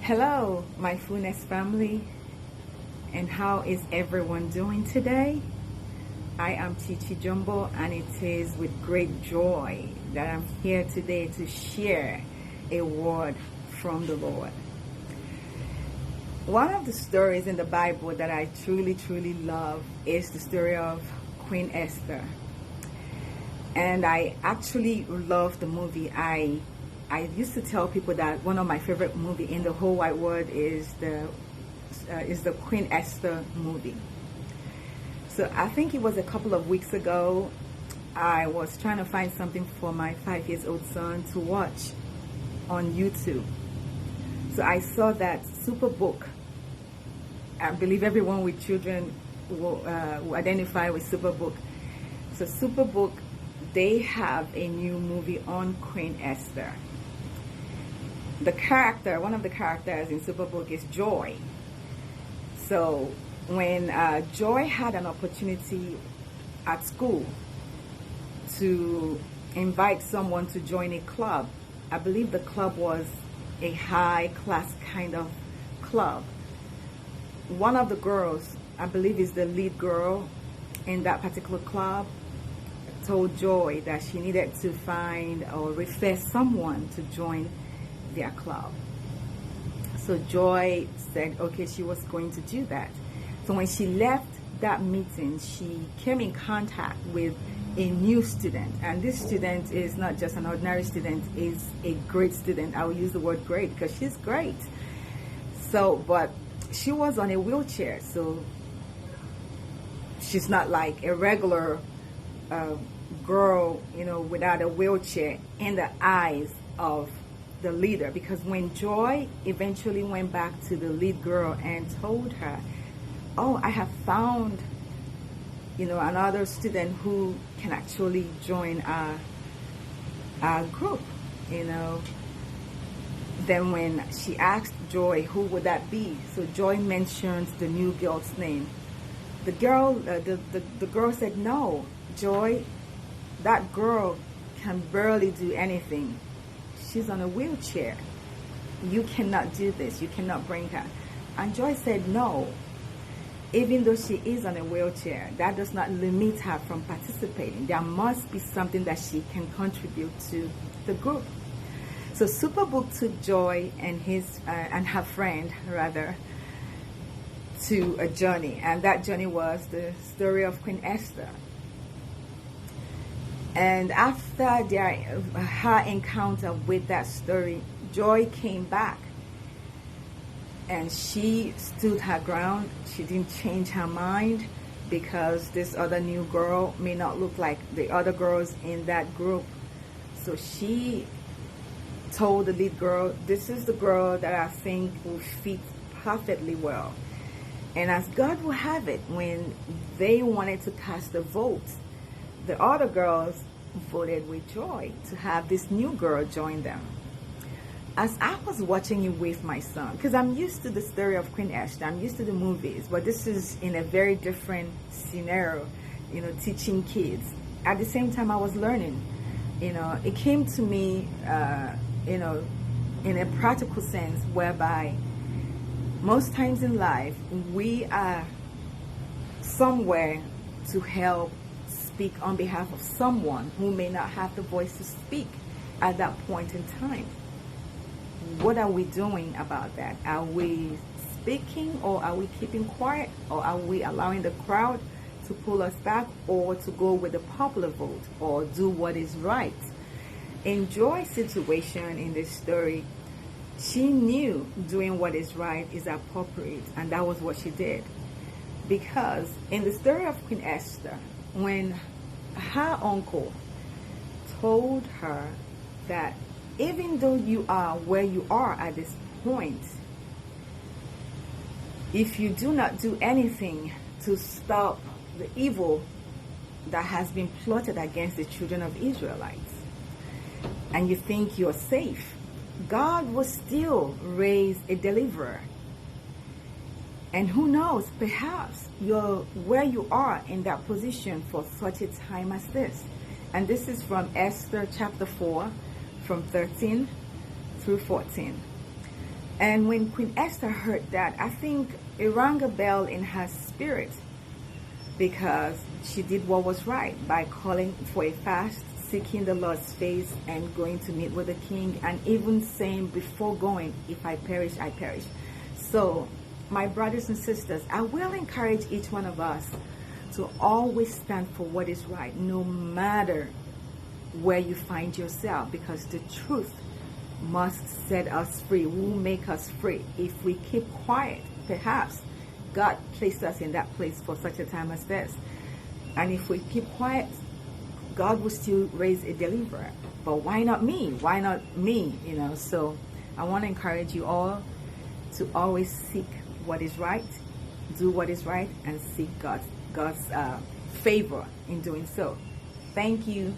Hello, my Fullness family, and how is everyone doing today? I am Chichi Jumbo, and it is with great joy that I'm here today to share a word from the Lord. One of the stories in the Bible that I truly love is the story of Queen Esther. And I actually love the movie. I used to tell people that one of my favorite movie in the whole wide world is the Queen Esther movie. So I think it was a couple of weeks ago, I was trying to find something for my 5-year-old son to watch on YouTube. So I saw that Superbook. I believe everyone with children will identify with Superbook. So Superbook, they have a new movie on Queen Esther. One of the characters in Superbook is Joy. So when Joy had an opportunity at school to invite someone to join a club, I believe the club was a high class kind of club. One of the girls, I believe is the lead girl in that particular club, told Joy that she needed to find or refer someone to join their club. So Joy said okay, she was going to do that. So when she left that meeting, she came in contact with a new student, and this student is not just an ordinary student, is a great student. I will use the word great because she's great. So but she was on a wheelchair, so she's not like a regular girl, without a wheelchair in the eyes of the leader. Because when Joy eventually went back to the lead girl and told her, oh, I have found another student who can actually join our group, then when she asked Joy who would that be, so Joy mentioned the new girl's name. The girl said, no, Joy, that girl can barely do anything. She's on a wheelchair. You cannot do this. You cannot bring her. And Joy said, no, even though she is on a wheelchair, that does not limit her from participating. There must be something that she can contribute to the group. So Superbook took Joy and her friend to a journey, and that journey was the story of Queen Esther. And after her encounter with that story, Joy came back and she stood her ground. She didn't change her mind because this other new girl may not look like the other girls in that group. So she told the lead girl, this is the girl that I think will fit perfectly well. And as God will have it, when they wanted to cast a vote, the other girls voted with Joy to have this new girl join them. As I was watching it with my son, because I'm used to the story of Queen Esther, I'm used to the movies, but this is in a very different scenario, teaching kids. At the same time, I was learning. It came to me, in a practical sense, whereby most times in life, we are somewhere to help speak on behalf of someone who may not have the voice to speak at that point in time. What are we doing about that? Are we speaking, or are we keeping quiet, or are we allowing the crowd to pull us back, or to go with the popular vote, or do what is right? In Joy's situation in this story, she knew doing what is right is appropriate, and that was what she did. Because in the story of Queen Esther, when her uncle told her that even though you are where you are at this point, if you do not do anything to stop the evil that has been plotted against the children of Israelites, and you think you're safe, God will still raise a deliverer. And who knows, perhaps you're where you are in that position for such a time as this. And this is from Esther chapter 4, from 13 through 14. And when Queen Esther heard that, I think it rang a bell in her spirit, because she did what was right by calling for a fast, seeking the Lord's face, and going to meet with the king, and even saying before going, if I perish, I perish. So, my brothers and sisters, I will encourage each one of us to always stand for what is right, no matter where you find yourself, because the truth must set us free, will make us free. If we keep quiet, perhaps God placed us in that place for such a time as this. And if we keep quiet, God will still raise a deliverer. But why not me? Why not me? So I want to encourage you all to always seek what is right, do what is right, and seek God's favor in doing so. Thank you.